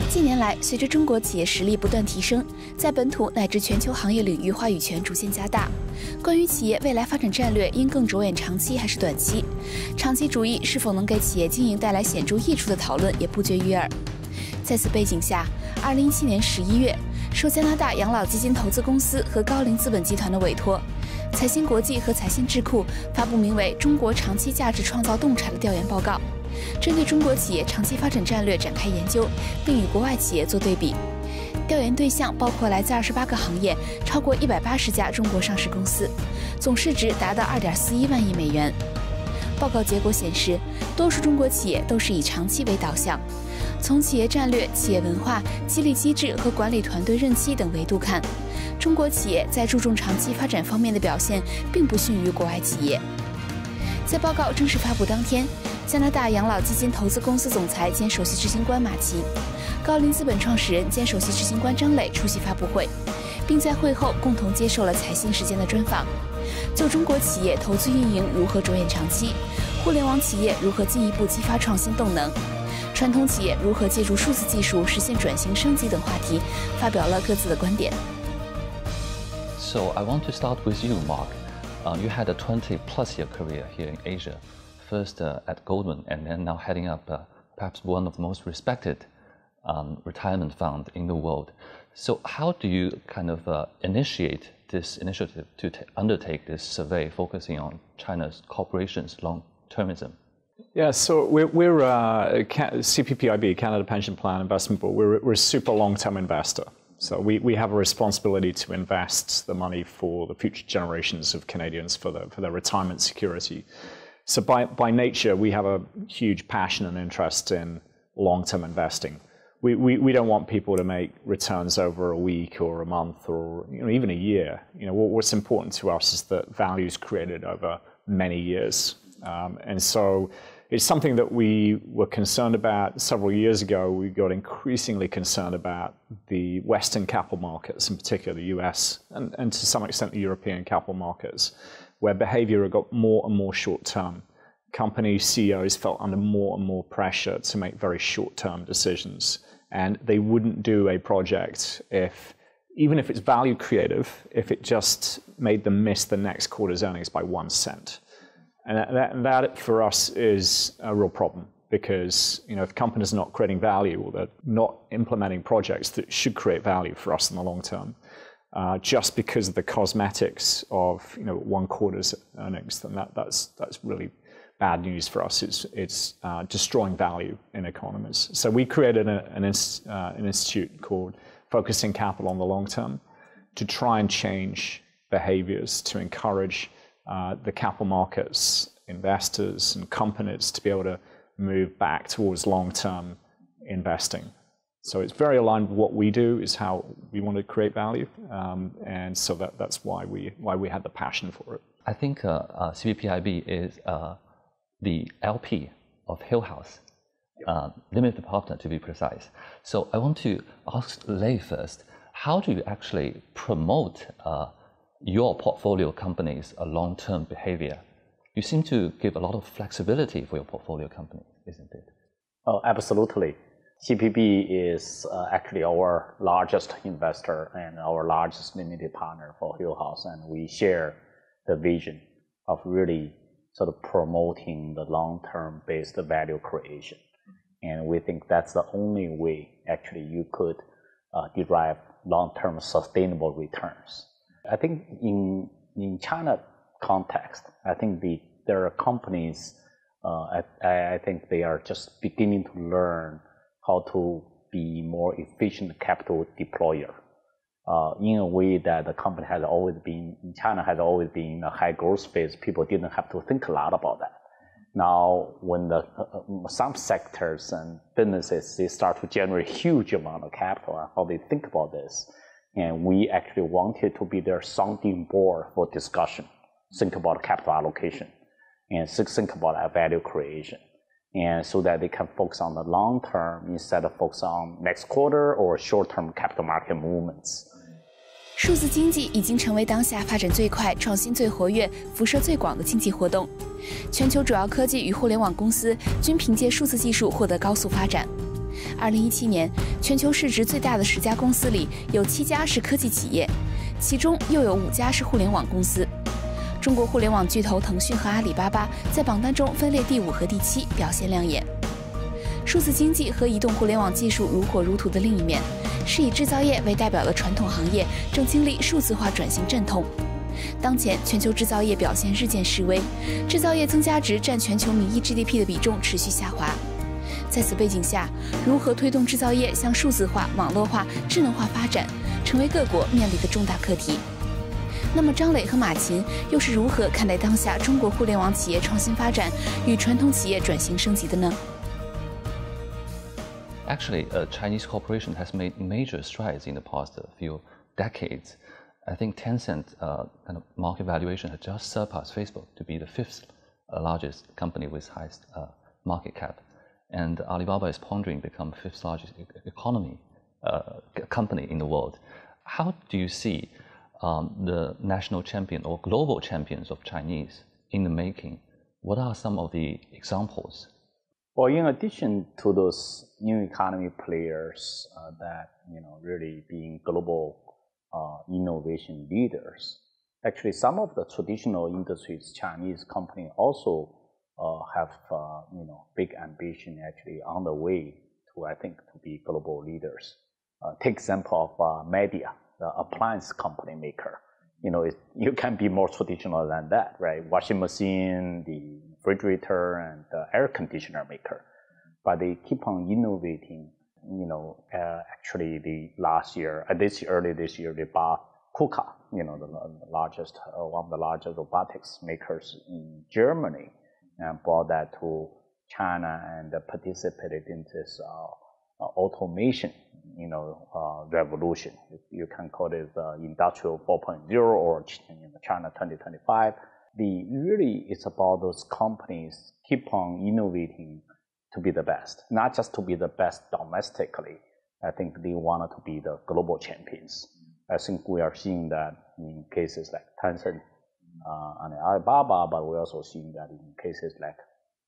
近年来，随着中国企业实力不断提升，在本土乃至全球行业领域话语权逐渐加大。关于企业未来发展战略应更着眼长期还是短期，长期主义是否能给企业经营带来显著益处的讨论也不绝于耳。在此背景下，2017年11月，受加拿大养老基金投资公司和高瓴资本集团的委托，财新国际和财新智库发布名为《中国长期价值创造洞察》的调研报告。针对中国企业长期发展战略展开研究，并与国外企业做对比。调研对象包括来自28个行业，超过180家中国上市公司，总市值达到2.41万亿美元。报告结果显示，多数中国企业都是以长期为导向。从企业战略、企业文化、激励机制和管理团队任期等维度看，中国企业在注重长期发展方面的表现并不逊于国外企业。在报告正式发布当天，加拿大养老基金投资公司总裁兼首席执行官马奇、高瓴资本创始人兼首席执行官张磊出席发布会，并在会后共同接受了财新时间的专访，就中国企业投资运营如何着眼长期，互联网企业如何进一步激发创新动能，传统企业如何借助数字技术实现转型升级等话题，发表了各自的观点。So I want to start with you, Mark. You had a 20-plus year career here in Asia, first at Goldman and then now heading up perhaps one of the most respected retirement fund in the world. So how do you kind of initiate this initiative to undertake this survey focusing on China's corporations' long-termism? Yeah, so we're CPPIB, Canada Pension Plan Investment Board. We're a super long-term investor. So we have a responsibility to invest the money for the future generations of Canadians for their retirement security. So by nature, we have a huge passion and interest in long-term investing. We don't want people to make returns over a week or a month or even a year. What's important to us is that value is created over many years. And so it's something that we were concerned about several years ago. We got increasingly concerned about the Western capital markets, in particular the US, and to some extent the European capital markets, where behavior got more and more short-term. Company CEOs felt under more and more pressure to make very short-term decisions, and they wouldn't do a project even if it's value creative, if it just made them miss the next quarter's earnings by 1 cent. And that for us is a real problem, because if companies are not creating value or they're not implementing projects that should create value for us in the long term, just because of the cosmetics of 1 quarter's earnings, then that's really bad news for us. It's destroying value in economies. So we created an institute called Focusing Capital on the Long Term to try and change behaviors, to encourage the capital markets, investors and companies to be able to move back towards long-term investing. So it's very aligned with what we do, is how we want to create value, and so that's why we had the passion for it. I think CPPIB is the LP of Hill House, limited partner to be precise. So I want to ask Lei first, how do you actually promote your portfolio companies' long-term behavior? You seem to give a lot of flexibility for your portfolio companies, isn't it? Oh, absolutely. CPB is actually our largest investor and our largest limited partner for Hill House, and we share the vision of really sort of promoting the long-term based value creation. And we think that's the only way actually you could derive long-term sustainable returns. I think in China context, I think there are companies, I think they are just beginning to learn how to be more efficient capital deployer in a way that the company has always been, in China has always been in a high growth phase. People didn't have to think a lot about that. Now, when some sectors and businesses, they start to generate huge amount of capital and how they think about this, And we actually wanted to be their sounding board for discussion, think about capital allocation, and think about value creation. And so that they can focus on the long term instead of focus on next quarter or short-term capital market movements. 数字经济已经成为当下发展最快、创新最活跃、辐射最广的经济活动。全球主要科技与互联网公司均凭借数字技术获得高速发展。2017年，全球市值最大的10家公司里，有7家是科技企业，其中又有5家是互联网公司。中国互联网巨头腾讯和阿里巴巴在榜单中分列第5和第7，表现亮眼。数字经济和移动互联网技术如火如荼的另一面，是以制造业为代表的传统行业正经历数字化转型阵痛。当前全球制造业表现日渐式微，制造业增加值占全球名义 GDP 的比重持续下滑。在此背景下，如何推动制造业向数字化、网络化、智能化发展，成为各国面临的重大课题。那么张磊和马琴又是如何看待当下中国互联网企业创新发展与传统企业转型升级的呢？ Actually, Chinese corporation has made major strides in the past few decades. I think Tencent kind of market valuation has just surpassed Facebook to be the 5th largest company with highest market cap, and Alibaba is pondering to become 5th largest company in the world. How do you see the national champion or global champions of Chinese in the making? What are some of the examples? Well, in addition to those new economy players that really being global innovation leaders, actually some of the traditional industries, Chinese companies also have big ambition actually on the way to, I think, to be global leaders. Take example of Media, the appliance company maker. You can be more traditional than that, right? Washing machine, the refrigerator, and the air conditioner maker. But they keep on innovating. Actually, early this year, they bought KUKA, the largest, one of the largest robotics makers in Germany, and brought that to China and participated in this automation, revolution. You can call it Industrial 4.0 or China 2025. It's about those companies keep on innovating to be the best, not just to be the best domestically. I think they wanted to be the global champions. I think we are seeing that in cases like Tencent and Alibaba, but we're also seeing that in cases like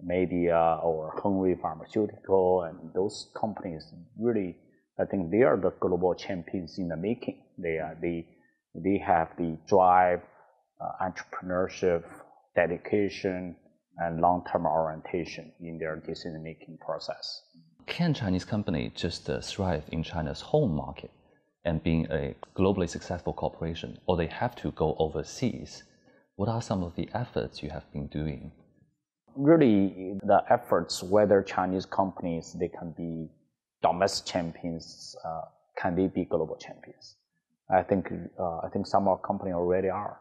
Media or Hengrui Pharmaceutical, and those companies really, I think they are the global champions in the making. They have the drive, entrepreneurship, dedication, and long-term orientation in their decision-making process. Can Chinese company just thrive in China's home market and being a globally successful corporation, or they have to go overseas? What are some of the efforts you have been doing? Really, the efforts, whether Chinese companies, they can be domestic champions, can they be global champions? I think some of our companies already are.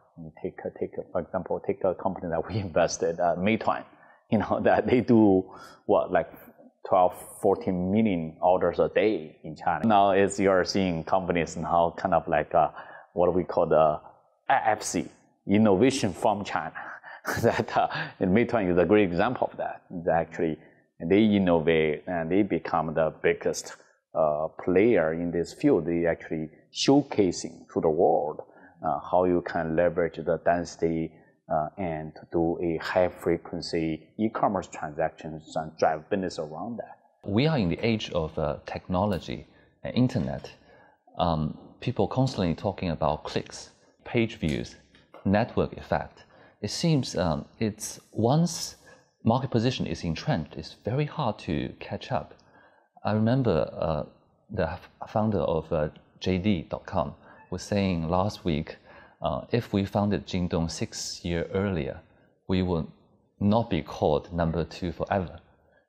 For example, take a company that we invested, Meituan. That they do like 12, 14 million orders a day in China. Now you're seeing companies now kind of like what we call the IFC, innovation from China. That Meituan is a great example of that. Actually, they innovate and they become the biggest player in this field. They actually showcasing to the world how you can leverage the density and to do a high frequency e-commerce transactions and drive business around that. We are in the age of technology and internet. People constantly talking about clicks, page views, network effect. It seems it's once market position is entrenched, it's very hard to catch up. I remember the founder of JD.com was saying last week, if we founded Jingdong 6 years earlier, we would not be called number 2 forever.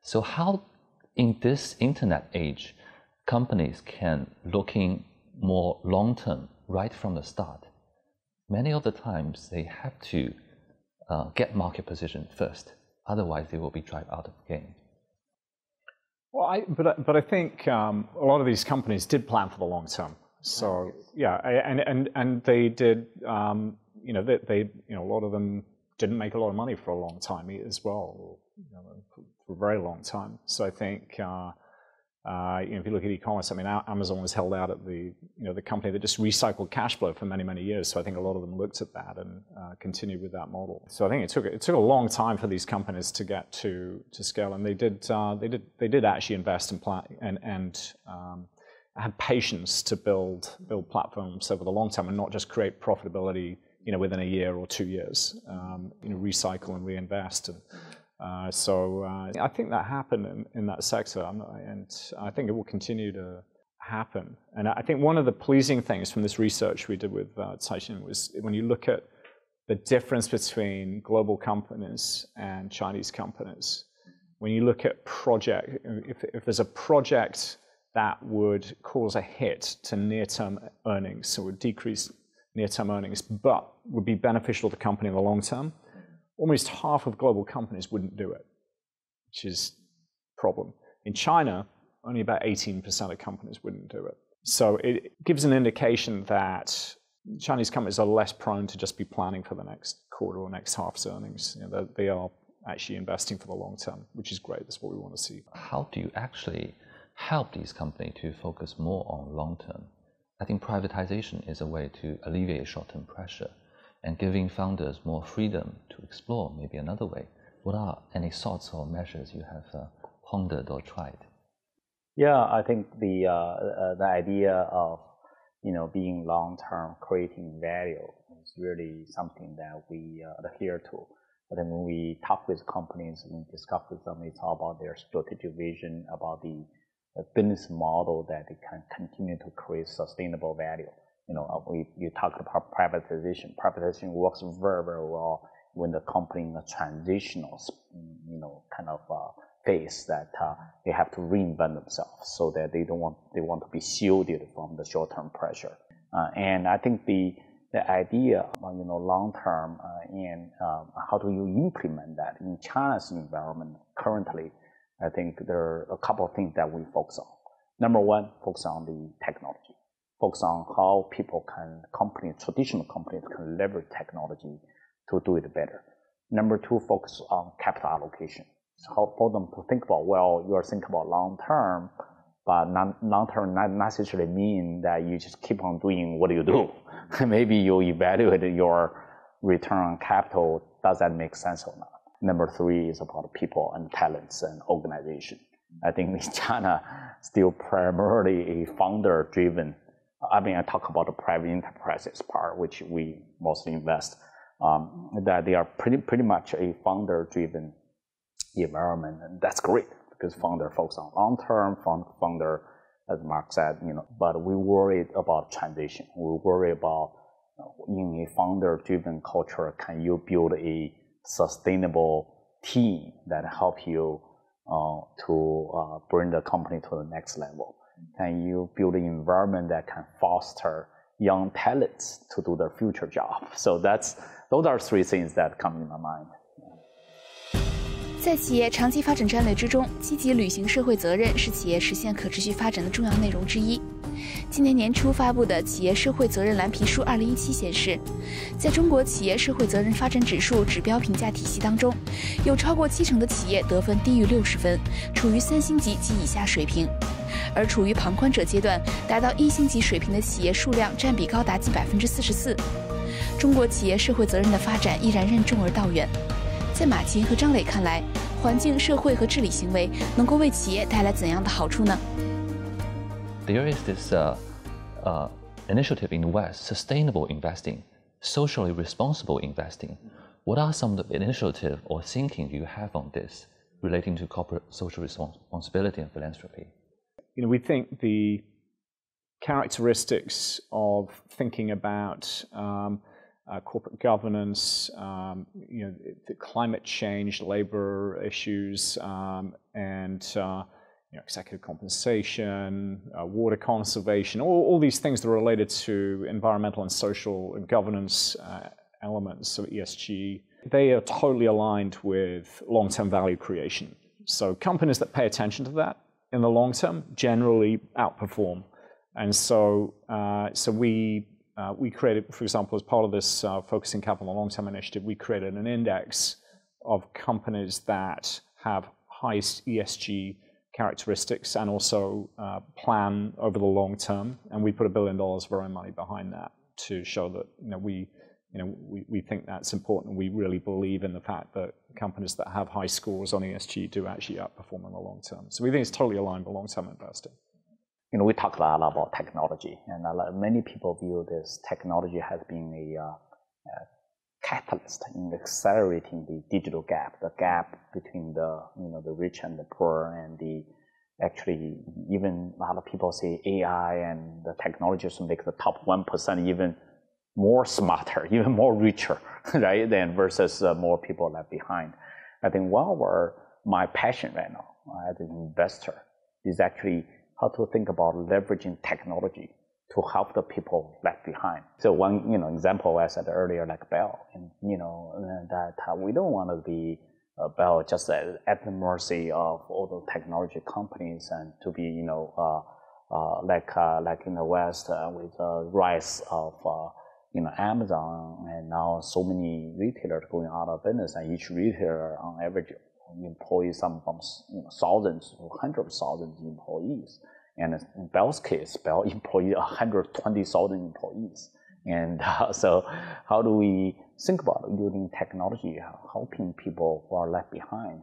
So how, in this internet age, companies can looking more long-term right from the start? Many of the times they have to get market position first, otherwise they will be driven out of the game. Well, but I think a lot of these companies did plan for the long term. So yeah, and they did, you know, they you know, a lot of them didn't make a lot of money for a long time as well, you know, for a very long time. So I think, you know, if you look at e-commerce, I mean, Amazon was held out at the, you know, the company that just recycled cash flow for many, many years. So I think a lot of them looked at that and continued with that model. So I think it took a long time for these companies to get to scale, and they did actually invest in and had patience to build platforms over the long term and not just create profitability, you know, within a year or 2 years. You know, recycle and reinvest. So I think that happened in that sector, and I think it will continue to happen. And I think one of the pleasing things from this research we did with Caixin was when you look at the difference between global companies and Chinese companies. When you look at if there's a project that would cause a hit to near-term earnings, so it would decrease near-term earnings, but would be beneficial to the company in the long term, almost half of global companies wouldn't do it, which is a problem. In China, only about 18% of companies wouldn't do it. So it gives an indication that Chinese companies are less prone to just be planning for the next quarter or next half's earnings. You know, they are actually investing for the long term, which is great. That's what we want to see. How do you actually help these companies to focus more on long term? I think privatization is a way to alleviate short-term pressure and giving founders more freedom to explore maybe another way. What are any thoughts or measures you have pondered or tried? Yeah, I think the idea of, you know, being long-term, creating value is really something that we adhere to. But then when we talk with companies, when we discuss with them, it's all about their strategic vision, about the business model that they can continue to create sustainable value. You know, you talked about privatization. Privatization works very, very well when the company in a transitional, you know, kind of phase that they have to reinvent themselves, so that they want to be shielded from the short-term pressure. And I think the idea, you know, long-term and how do you implement that in China's environment currently? I think there are a couple of things that we focus on. Number one, focus on the technology. Focus on how traditional companies can leverage technology to do it better. Number two, focus on capital allocation. So for them to think about, well, you are thinking about long term, but long term not necessarily mean that you just keep on doing what you do. Maybe you evaluate your return on capital. Does that make sense or not? Number three is about people and talents and organization. I think in China, still primarily a founder-driven. I mean, I talk about the private enterprises part, which we mostly invest. That they are pretty much a founder-driven environment, and that's great because founder focus on long-term. Founder, as Mark said, you know. But we worry about transition. We worry about in a founder-driven culture, can you build a sustainable team that help you to bring the company to the next level? Can you build an environment that can foster young talents to do their future job? So those are three things that come in my mind. 在企业长期发展战略之中，积极履行社会责任是企业实现可持续发展的重要内容之一。今年年初发布的《企业社会责任蓝皮书2017》显示，在中国企业社会责任发展指数指标评价体系当中，有超过70%的企业得分低于60分，处于3星级及以下水平。而处于旁观者阶段，达到1星级水平的企业数量占比高达近44%。中国企业社会责任的发展依然任重而道远。在马琴和张磊看来，环境、社会和治理行为能够为企业带来怎样的好处呢？ There is this initiative in the West, sustainable investing, socially responsible investing. What are some of the initiative or thinking you have on this relating to corporate social responsibility and philanthropy? You know, we think the characteristics of thinking about corporate governance, you know, the climate change, labor issues, and you know, executive compensation, water conservation, all these things that are related to environmental and social and governance elements of ESG, they are totally aligned with long-term value creation. So companies that pay attention to that in the long term generally outperform And so we created, for example, as part of this Focusing Capital on Long-Term initiative, we created an index of companies that have high ESG characteristics and also plan over the long term. And we put $1 billion of our own money behind that to show that we think that's important. We really believe in the fact that companies that have high scores on ESG do actually outperform in the long term. So we think it's totally aligned with long-term investing. We talk a lot about technology, and many people view this technology has been a catalyst in accelerating the digital gap, the gap between the rich and the poor, and actually even a lot of people say AI and the technology should make the top 1% even more smarter, even more richer, right? Than versus more people left behind. I think one of my passion right now as an investor is actually how to think about leveraging technology to help the people left behind. So one example I said earlier, like Bell, and that we don't want to be Bell just at the mercy of all the technology companies, and to be like in the West with the rise of Amazon, and now so many retailers going out of business, and each retailer on average employs some from thousands or hundreds of thousands of employees. And in Bell's case, Bell employs 120,000 employees. And so how do we think about using technology, helping people who are left behind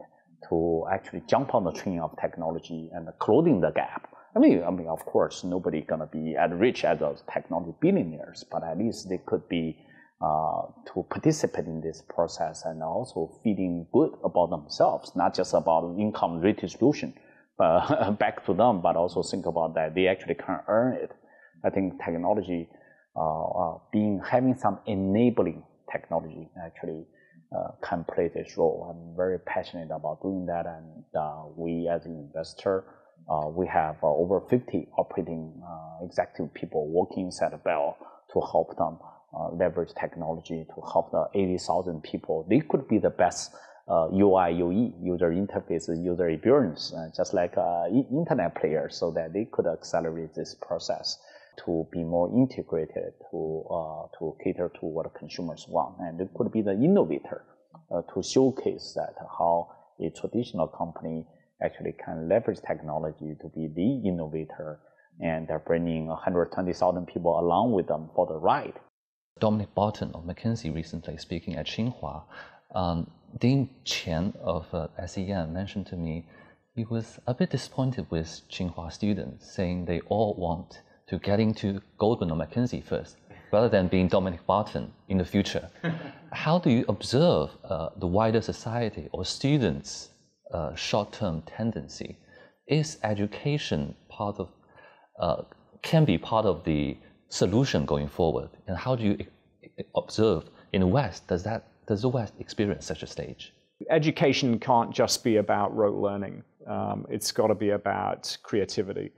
to actually jump on the train of technology and closing the gap? I mean, of course, nobody gonna be as rich as those technology billionaires, but at least they could be to participate in this process and also feeling good about themselves, not just about income redistribution back to them, but also think about that they actually can earn it. I think technology, having some enabling technology actually can play this role. I'm very passionate about doing that, and we as an investor, we have over 50 operating executive people working inside Bell to help them leverage technology to help the 80,000 people. They could be the best UI, UE, user interface, user experience, just like internet players, so that they could accelerate this process to be more integrated to cater to what consumers want. And it could be the innovator to showcase that how a traditional company actually can leverage technology to be the innovator, and they're bringing 120,000 people along with them for the ride. Dominic Barton of McKinsey recently speaking at Tsinghua, Dean Chen of SEM mentioned to me he was a bit disappointed with Tsinghua students, saying they all want to get into Goldman or McKinsey first, rather than being Dominic Barton in the future. How do you observe the wider society or students' short-term tendency? Is education can be part of the solution going forward? And how do you observe in the West, does the West experience such a stage? Education can't just be about rote learning. It's got to be about creativity.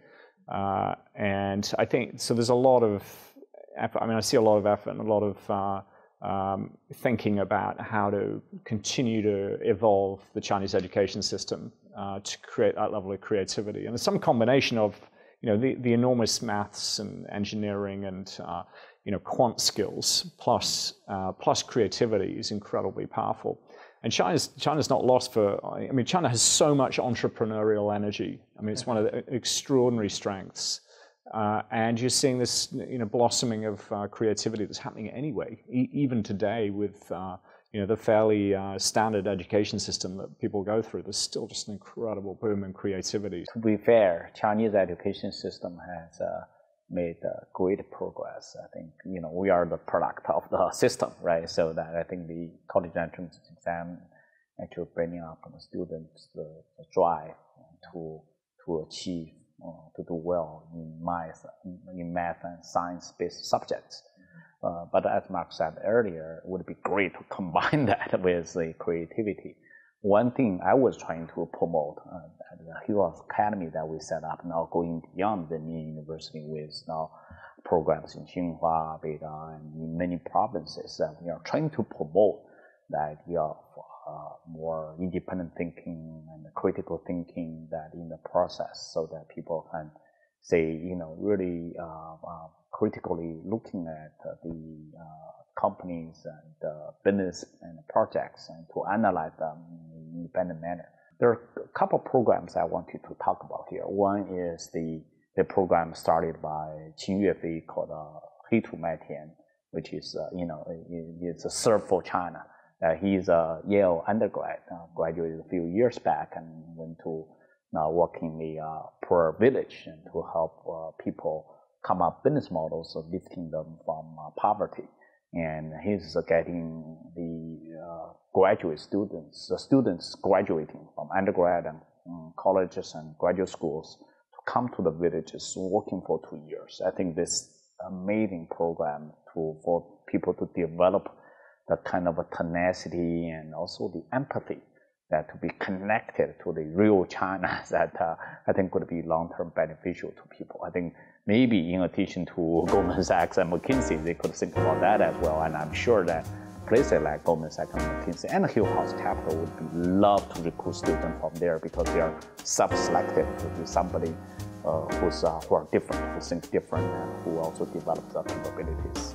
And I think, so there's a lot of effort. I mean, I see a lot of effort and a lot of thinking about how to continue to evolve the Chinese education system to create that level of creativity. And there's some combination of, the enormous maths and engineering and, quant skills plus creativity is incredibly powerful. And China's not lost China has so much entrepreneurial energy. I mean, it's one of the extraordinary strengths. And you're seeing this, blossoming of creativity that's happening anyway, even today with, the fairly standard education system that people go through. There's still just an incredible boom in creativity. To be fair, Chinese education system has made great progress. I think, we are the product of the system, right? So that I think the college entrance exam actually bringing up the students the drive to achieve, to do well in math and science-based subjects. But as Mark said earlier, it would be great to combine that with the creativity. One thing I was trying to promote at the Hillhouse Academy that we set up, now going beyond the main university with now programs in Tsinghua, Beida, and in many provinces, that we are trying to promote the idea of more independent thinking and critical thinking that in the process, so that people can really critically looking at the companies and business and projects and to analyze them in an independent manner. There are a couple of programs I wanted to talk about here. One is the program started by Qin Yuefei called 黑土麦田, which is, it's a Serve for China. He's a Yale undergrad, graduated a few years back and went to work in the poor village and to help people come up business models of lifting them from poverty. And he's getting the graduate students, the students graduating from undergrad and colleges and graduate schools to come to the villages working for 2 years. I think this amazing program for people to develop that kind of a tenacity and also the empathy that to be connected to the real China that I think would be long-term beneficial to people. I think maybe in addition to Goldman Sachs and McKinsey, they could think about that as well. And I'm sure that places like Goldman Sachs and McKinsey and Hill House Capital would be love to recruit students from there because they are self-selected to be somebody who are different, who think different, and who also develop the capabilities.